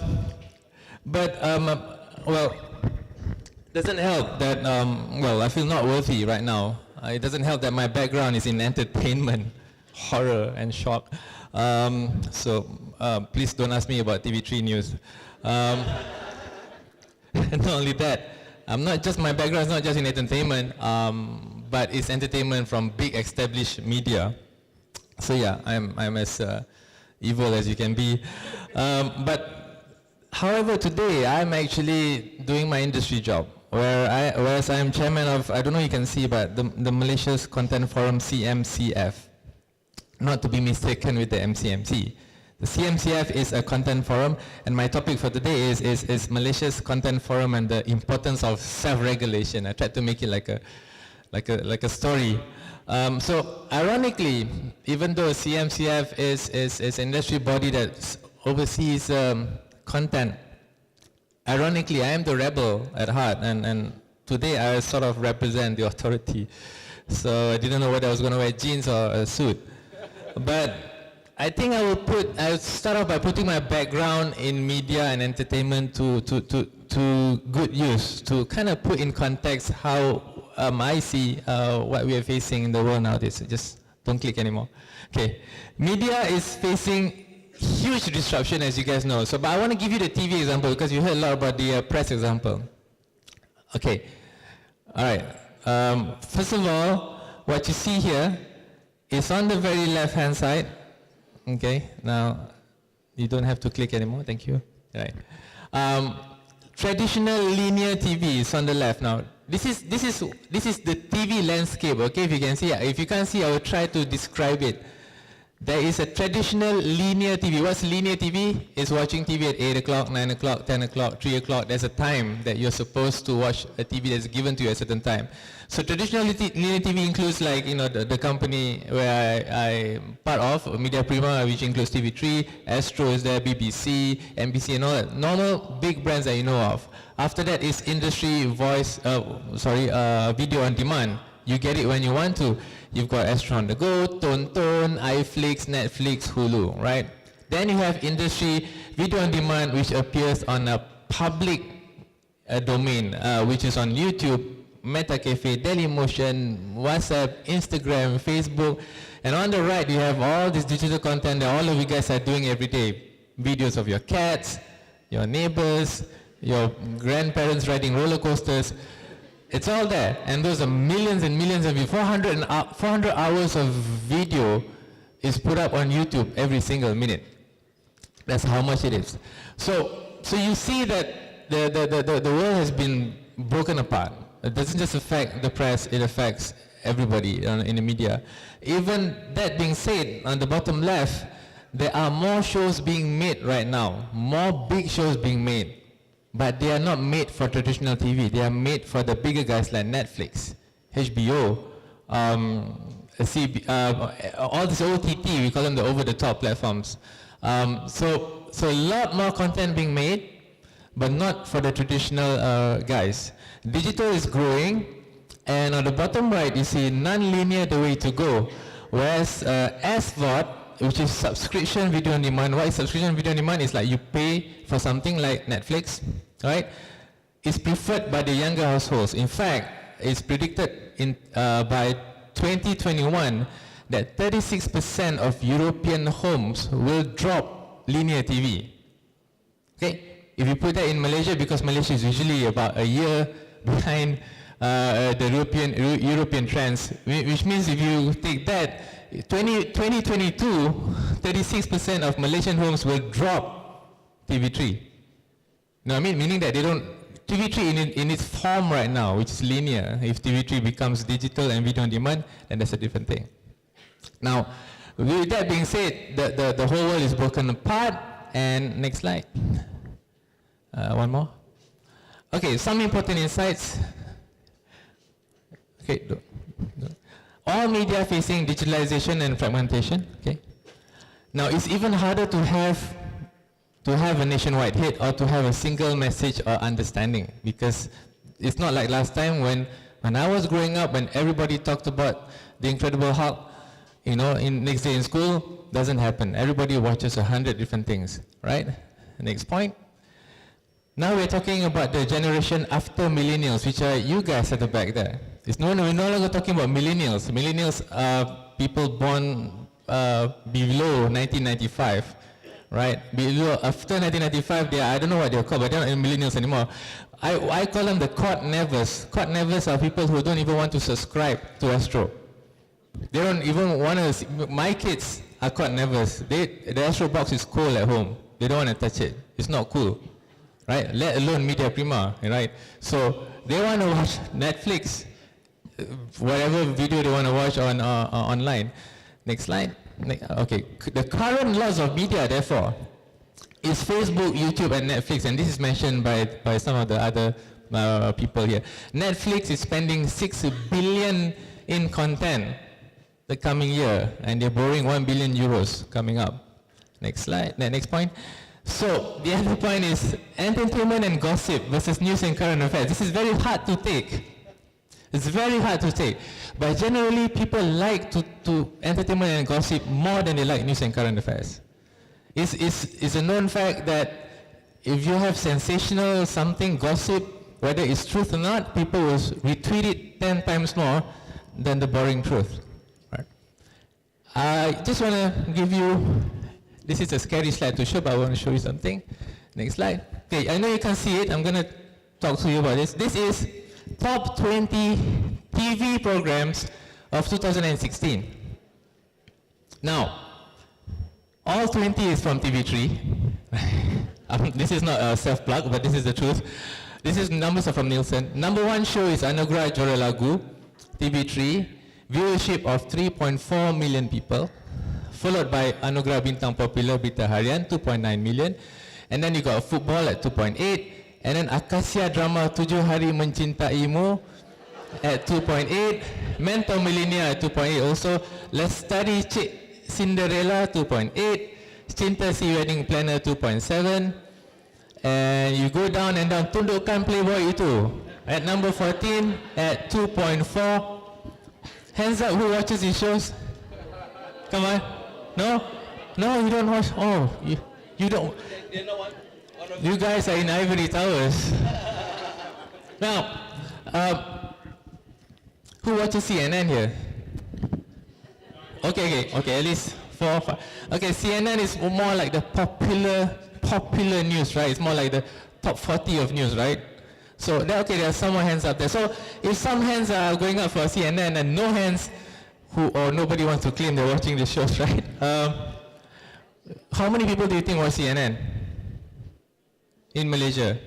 doesn't help that, I feel not worthy right now. It doesn't help that my background is in entertainment, horror and shock. Please don't ask me about TV3 news. And not only that, my background is not just in entertainment, but it's entertainment from big established media. So yeah, I'm as evil as you can be. However, today I'm actually doing my industry job, whereas I am chairman of, I don't know if you can see, but the Malaysia's Content Forum, CMCF, not to be mistaken with the MCMC. The CMCF is a content forum, and my topic for today is Malaysia's Content Forum and the importance of self-regulation. I tried to make it like a story. So ironically, even though CMCF is an industry body that oversees content, ironically, I am the rebel at heart, and today I sort of represent the authority. So I didn't know whether I was going to wear jeans or a suit. But I think I'll start off by putting my background in media and entertainment to good use, to kind of put in context how I see what we are facing in the world nowadays. Just don't click anymore. Okay, media is facing huge disruption, as you guys know. But I want to give you the TV example, because you heard a lot about the press example. Okay, all right. First of all, what you see here is on the very left-hand side. Okay, now you don't have to click anymore. Thank you. All right. Traditional linear TV is on the left. Now, this is the TV landscape. Okay, if you can see, if you can't see, I will try to describe it. There is a traditional linear TV. What's linear TV? It's watching TV at 8 o'clock, 9 o'clock, 10 o'clock, 3 o'clock. There's a time that you're supposed to watch a TV that's given to you at a certain time. So traditional linear TV includes, like, the company where I'm part of, Media Prima, which includes TV3, Astro is there, BBC, NBC, and all that. Normal big brands that you know of. After that is industry video on demand. You get it when you want to. You've got Astro on the Go, Tonton, iFlix, Netflix, Hulu, right? Then you have industry video on demand, which appears on a public domain, which is on YouTube, Meta Cafe, Dailymotion, WhatsApp, Instagram, Facebook, and on the right you have all this digital content that all of you guys are doing every day. Videos of your cats, your neighbors, your grandparents riding roller coasters. It's all there, and those are millions and millions of 400 hours of video is put up on YouTube every single minute. That's how much it is. So you see that the world has been broken apart. It doesn't just affect the press, it affects everybody in the media. Even that being said, on the bottom left, there are more shows being made right now, more big shows being made, but they are not made for traditional TV. They are made for the bigger guys like Netflix, HBO, all this OTT, we call them the over-the-top platforms. So a lot more content being made, but not for the traditional guys. Digital is growing, and on the bottom right you see non-linear the way to go, whereas SVOD, which is subscription video on demand. What is subscription video on demand? Is like you pay for something like Netflix, right? It's preferred by the younger households. In fact, it's predicted by 2021 that 36% of European homes will drop linear TV. Okay? If you put that in Malaysia, because Malaysia is usually about a year behind the European trends, which means if you take that, 2022, 36% of Malaysian homes will drop TV3. You know what I mean? Meaning that they don't, TV3 in its form right now, which is linear, if TV3 becomes digital and video on demand, then that's a different thing. Now, with that being said, the whole world is broken apart, and next slide. One more. Okay, some important insights. Okay, all media facing digitalization and fragmentation. Okay. Now it's even harder to have a nationwide hit or to have a single message or understanding, because it's not like last time when I was growing up, when everybody talked about the Incredible Hulk, you know, in next day in school, doesn't happen. Everybody watches 100 different things, right? Next point. Now we're talking about the generation after millennials, which are you guys at the back there. We're no longer talking about millennials. Millennials are people born below 1995, right? Below, after 1995, I don't know what they're called, but they're not millennials anymore. I call them the cod nevers. Cod nevers are people who don't even want to subscribe to Astro. They don't even want to, my kids are cod nevers. The Astro box is cold at home. They don't want to touch it. It's not cool, right? Let alone Media Prima, right? So they want to watch Netflix, whatever video they want to watch on online. Next slide. Okay, the current laws of media, therefore, is Facebook, YouTube, and Netflix, and this is mentioned by some of the other people here. Netflix is spending 6 billion in content the coming year, and they're borrowing 1 billion euros coming up. Next slide. Next point. So the other point is entertainment and gossip versus news and current affairs. This is very hard to take. It's very hard to take. But generally, people like to entertainment and gossip more than they like news and current affairs. It's a known fact that if you have sensational something, gossip, whether it's truth or not, people will retweet it 10 times more than the boring truth. Right? I just want to give you, this is a scary slide to show, but I want to show you something. Next slide. Okay, I know you can see it. I'm going to talk to you about this. This is top 20 TV programs of 2016. Now, all 20 is from TV3. This is not a self-plug, but this is the truth. This is numbers are from Nielsen. Number 1 show is Anugerah Juara Lagu, TV3, viewership of 3.4 million people, followed by Anugerah Bintang Popular Berita Harian, 2.9 million, and then you got football at 2.8, and then Akasia Drama 7 Hari Mencintaimu at 2.8, Mentor Millennia at 2.8 also, Let's Study Cik Cinderella 2.8, Cinta Si Wedding Planner 2.7, and you go down and down, Tundukkan Playboy itu at number 14 at 2.4. Hands up, who watches these shows? Come on. No? No, you don't watch. Oh, you don't. You guys are in ivory towers. Now, who watches CNN here? Okay, at least 4 or 5. Okay, CNN is more like the popular news, right? It's more like the top 40 of news, right? So, there are some more hands up there. So, if some hands are going up for CNN and no hands, or nobody wants to claim they're watching the shows, right? How many people do you think watch CNN in Malaysia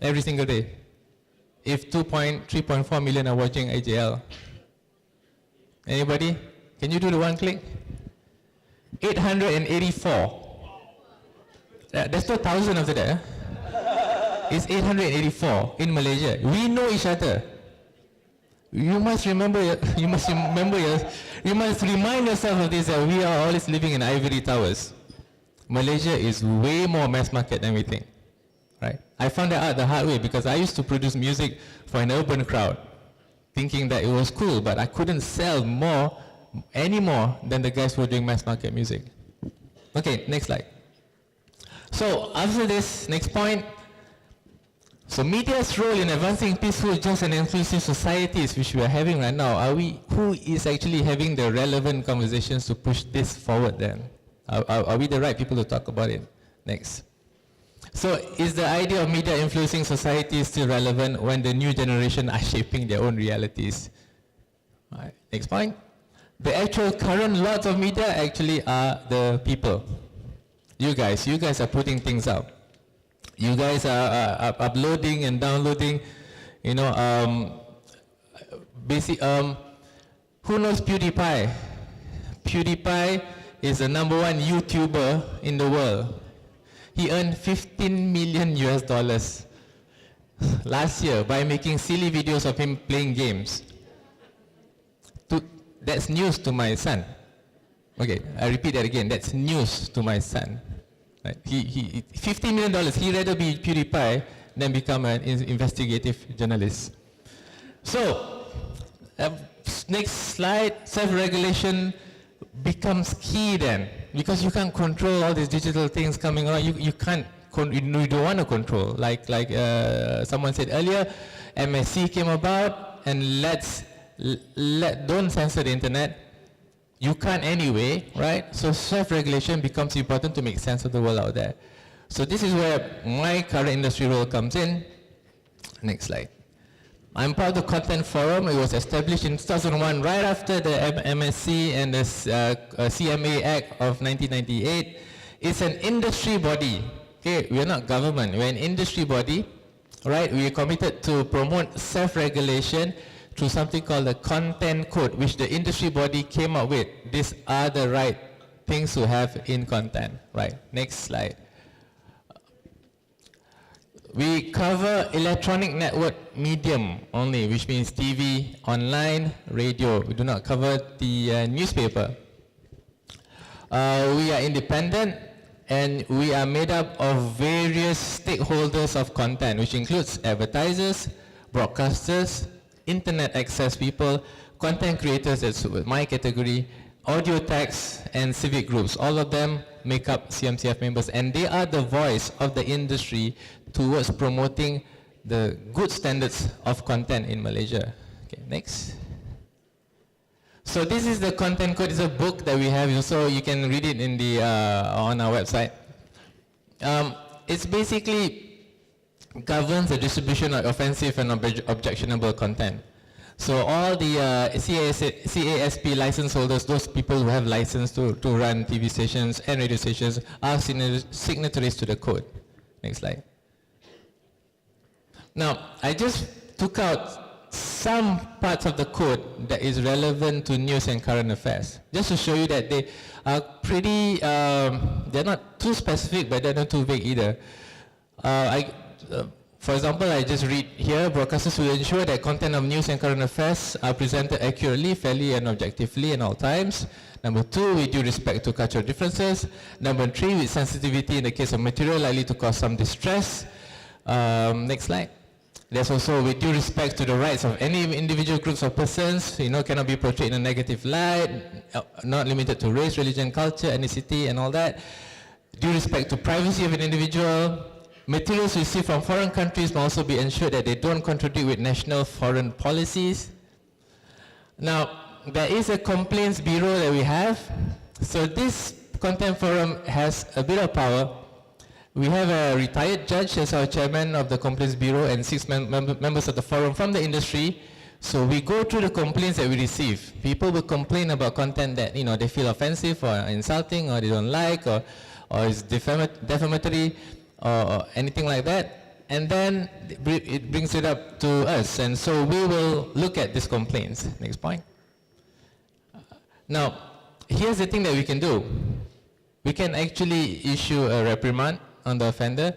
every single day? If 3.4 million are watching IJL. Anybody? Can you do the one click? 884. There's no 1,000 after that. It's 884 in Malaysia. We know each other. You must remind yourself of this, that we are always living in ivory towers. Malaysia is way more mass market than we think. Right? I found that out the hard way because I used to produce music for an urban crowd, thinking that it was cool, but I couldn't sell any more than the guys who were doing mass market music. Okay, next slide. So after this, next point. So media's role in advancing peaceful, just and inclusive societies, which we are having right now, who is actually having the relevant conversations to push this forward then? Are we the right people to talk about it? Next. So is the idea of media influencing society still relevant when the new generation are shaping their own realities? All right, next point. The actual current lots of media actually are the people. You guys are putting things out. You guys are uploading and downloading, who knows PewDiePie? PewDiePie is the #1 YouTuber in the world. He earned $15 million last year by making silly videos of him playing games. That's news to my son. Okay, I repeat that again. That's news to my son. Right? He $15 million. He'd rather be PewDiePie than become an investigative journalist. So, next slide. Self-regulation becomes key then, because you can't control all these digital things coming around. You don't want to control. Like someone said earlier, MSC came about, and don't censor the internet. You can't anyway, right? So self-regulation becomes important to make sense of the world out there. So this is where my current industry role comes in. Next slide. I'm part of the Content Forum. It was established in 2001, right after the MSC and the CMA Act of 1998. It's an industry body. Okay, we're not government. We're an industry body, right? We are committed to promote self-regulation through something called the Content Code, which the industry body came up with. These are the right things to have in content. Right, next slide. We cover electronic network medium only, which means TV, online, radio. We do not cover the newspaper. We are independent, and we are made up of various stakeholders of content, which includes advertisers, broadcasters, internet access people, content creators, that's my category, audio tags, and civic groups. All of them make up CMCF members, and they are the voice of the industry towards promoting the good standards of content in Malaysia. Okay, next. So this is the Content Code. It's a book that we have, so you can read it in the on our website. It's basically governs the distribution of offensive and objectionable content. So all the CASP license holders, those people who have license to run TV stations and radio stations, are signatories to the code. Next slide. Now, I just took out some parts of the code that is relevant to news and current affairs, just to show you that they are pretty, they're not too specific, but they're not too vague either. For example, I just read here, broadcasters will ensure that content of news and current affairs are presented accurately, fairly, and objectively in all times. Number 2, with due respect to cultural differences. Number 3, with sensitivity in the case of material likely to cause some distress. Next slide. There's also with due respect to the rights of any individual groups or persons, cannot be portrayed in a negative light, not limited to race, religion, culture, ethnicity, and all that. Due respect to privacy of an individual, materials received from foreign countries must also be ensured that they don't contradict with national foreign policies. Now, there is a complaints bureau that we have. So this content forum has a bit of power. We have a retired judge as our chairman of the complaints bureau and 6 members of the forum from the industry. So we go through the complaints that we receive. People will complain about content that they feel offensive or insulting or they don't like or is defamatory or anything like that. And then it brings it up to us. And so we will look at these complaints. Next point. Now, here's the thing that we can do. We can actually issue a reprimand on the offender,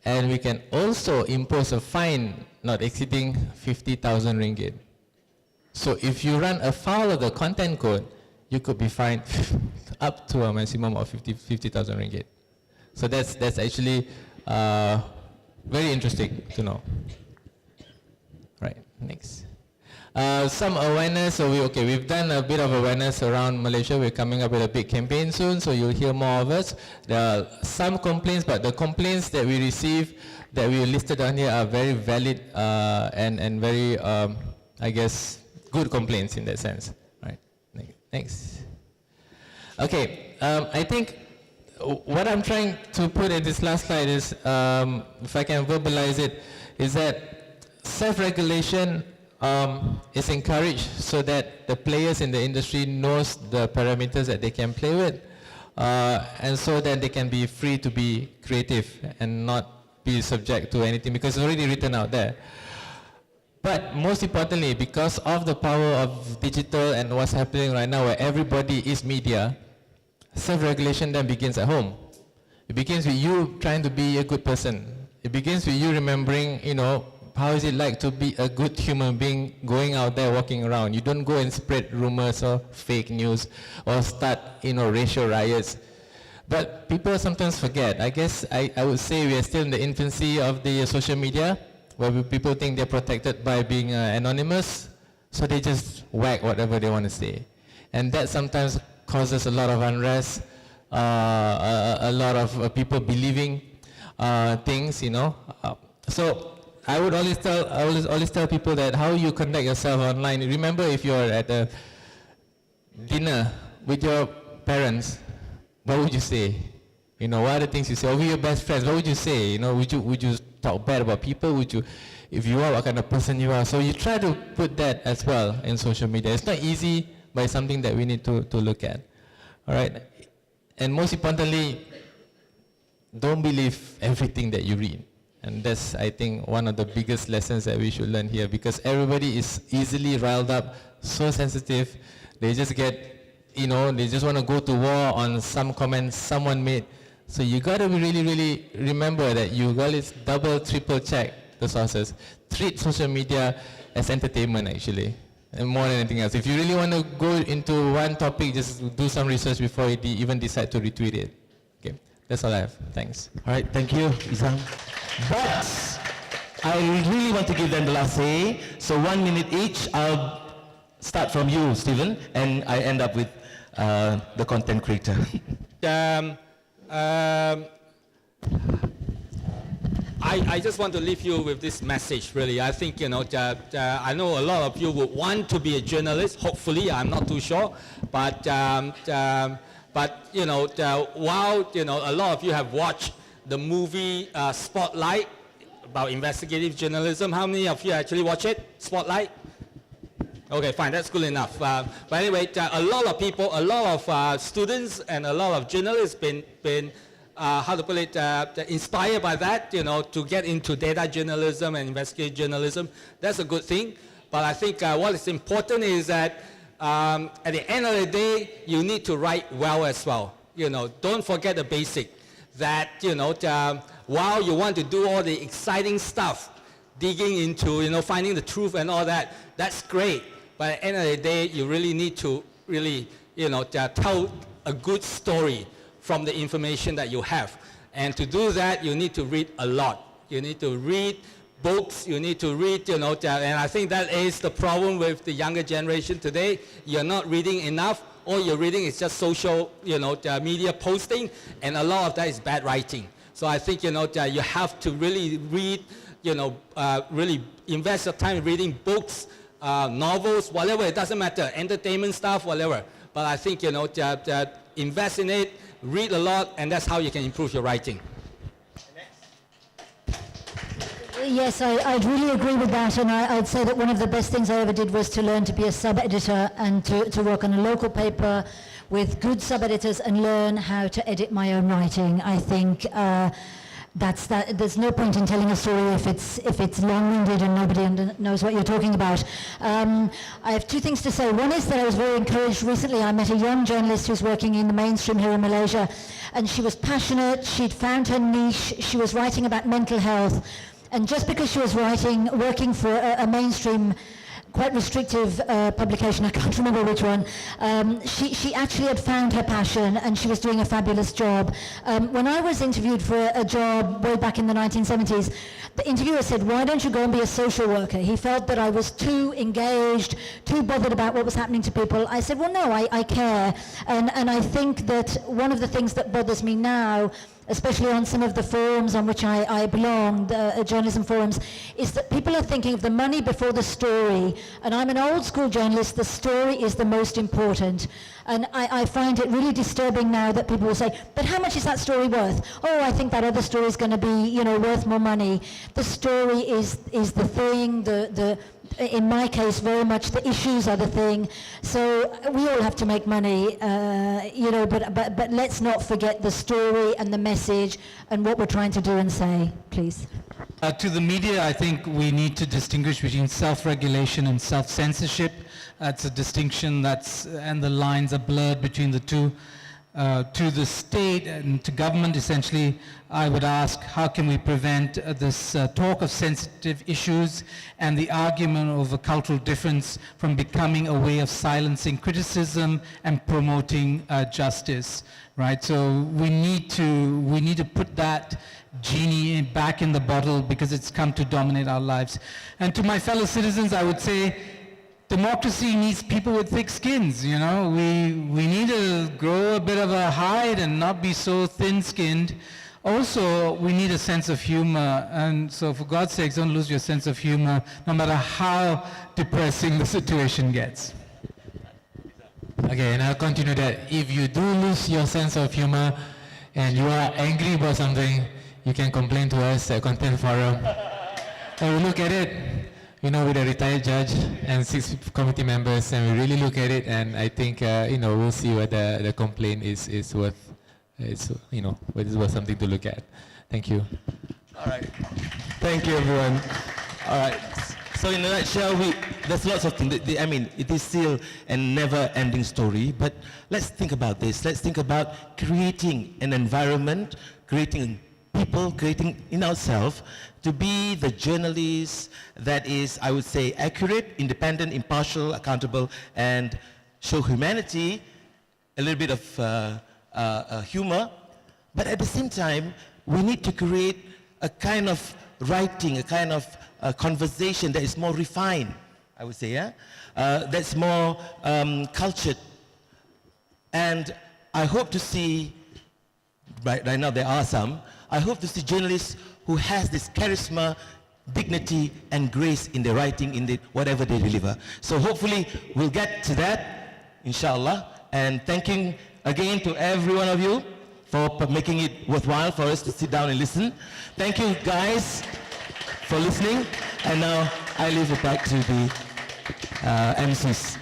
and we can also impose a fine not exceeding 50,000 ringgit. So if you run afoul of the content code, you could be fined up to a maximum of 50,000 ringgit. So that's actually very interesting to know. Right, next. Some awareness, so we've done a bit of awareness around Malaysia. We're coming up with a big campaign soon, so you'll hear more of us. There are some complaints, but the complaints that we receive, that we listed on here, are very valid and very, I guess, good complaints in that sense. Right, next. Okay, I think what I'm trying to put in this last slide is, if I can verbalize it, is that self-regulation is encouraged so that the players in the industry knows the parameters that they can play with, and so that they can be free to be creative and not be subject to anything because it's already written out there. But most importantly, because of the power of digital and what's happening right now where everybody is media, self-regulation then begins at home. It begins with you trying to be a good person. It begins with you remembering, how is it like to be a good human being going out there walking around? You don't go and spread rumors or fake news or start, racial riots. But people sometimes forget. I guess I would say we are still in the infancy of the social media where people think they're protected by being anonymous, so they just whack whatever they want to say. And that sometimes causes a lot of unrest, a lot of people believing things, So I would always tell people that how you conduct yourself online. Remember, if you're at a dinner with your parents, what would you say? What are the things you say? Or with your best friends, what would you say? Would you talk bad about people? Would you, if you are, what kind of person you are? So you try to put that as well in social media. It's not easy, but it's something that we need to look at. All right? And most importantly, don't believe everything that you read. And that's, I think, one of the biggest lessons that we should learn here, because everybody is easily riled up, so sensitive. They just get, they just want to go to war on some comments someone made. So you got to really, really remember that you got to double, triple check the sources. Treat social media as entertainment, actually, and more than anything else. If you really want to go into one topic, just do some research before you even decide to retweet it. Okay, that's all I have. Thanks. All right, thank you, Isang. But I really want to give them the last say. So 1 minute each. I'll start from you, Stephen, and I end up with the content creator. I just want to leave you with this message, really. I think, I know a lot of you would want to be a journalist. Hopefully, I'm not too sure. But while, a lot of you have watched the movie Spotlight about investigative journalism. How many of you actually watch it? Spotlight? Okay, fine, that's good enough. But anyway, a lot of people, a lot of students and a lot of journalists been inspired by that, to get into data journalism and investigative journalism. That's a good thing. But I think what is important is that at the end of the day, you need to write well as well. Don't forget the basic. That, while you want to do all the exciting stuff, digging into, finding the truth and all that, that's great. But at the end of the day, you really need to tell a good story from the information that you have. And to do that, you need to read a lot. You need to read books, you need to read, and I think that is the problem with the younger generation today. You're not reading enough. All you're reading is just social, media posting, and a lot of that is bad writing. So I think, that you have to really read, really invest your time reading books, novels, whatever, it doesn't matter, entertainment stuff, whatever. But I think, that invest in it, read a lot, and that's how you can improve your writing. Yes, I'd really agree with that, and I'd say that one of the best things I ever did was to learn to be a sub-editor and to work on a local paper with good sub-editors and learn how to edit my own writing. I think that's that. There's no point in telling a story if it's long-winded and nobody knows what you're talking about. I have two things to say. One is that I was very encouraged recently. I met a young journalist who's working in the mainstream here in Malaysia, and she was passionate. She'd found her niche. She was writing about mental health. And just because she was working for a mainstream, quite restrictive publication, I can't remember which one, she actually had found her passion and she was doing a fabulous job. When I was interviewed for a job way back in the 1970s, the interviewer said, "Why don't you go and be a social worker?" He felt that I was too engaged, too bothered about what was happening to people. I said, well, no, I care. And I think that one of the things that bothers me now, especially on some of the forums on which I belong, the journalism forums, is that people are thinking of the money before the story. And I'm an old school journalist, the story is the most important. And I find it really disturbing now that people will say, but how much is that story worth? Oh, I think that other story is going to be, worth more money. The story is the thing, in my case, very much the issues are the thing. So we all have to make money, but let's not forget the story and the message and what we're trying to do and say, please. To the media, I think we need to distinguish between self-regulation and self-censorship. That's a distinction and the lines are blurred between the two. To the state and to government, essentially, I would ask, how can we prevent this talk of sensitive issues and the argument over cultural difference from becoming a way of silencing criticism and promoting justice, right? So we need to put that genie back in the bottle because it's come to dominate our lives. And to my fellow citizens, I would say, democracy needs people with thick skins, We need to grow a bit of a hide and not be so thin-skinned. Also, we need a sense of humor, and so for God's sake, don't lose your sense of humor, no matter how depressing the situation gets. Okay, and I'll continue that. If you do lose your sense of humor and you are angry about something, you can complain to us at Content Forum. And we look at it, with a retired judge and 6 committee members, and we really look at it, and I think, we'll see whether the complaint is worth, whether it's worth something to look at. Thank you. All right. Thank you, everyone. All right. So in a nutshell, there's lots of things. It is still a never-ending story, but let's think about this. Let's think about creating an environment, creating people, creating in ourselves to be the journalist that is, I would say, accurate, independent, impartial, accountable, and show humanity, a little bit of humor. But at the same time, we need to create a kind of writing, a kind of conversation that is more refined, I would say, that's more cultured. And I hope to see, right now there are some, I hope to see journalists who has this charisma, dignity, and grace in their writing, in whatever they deliver. So hopefully we'll get to that, inshallah. And thanking again to every one of you for making it worthwhile for us to sit down and listen. Thank you guys for listening. And now I leave it back to the MCs.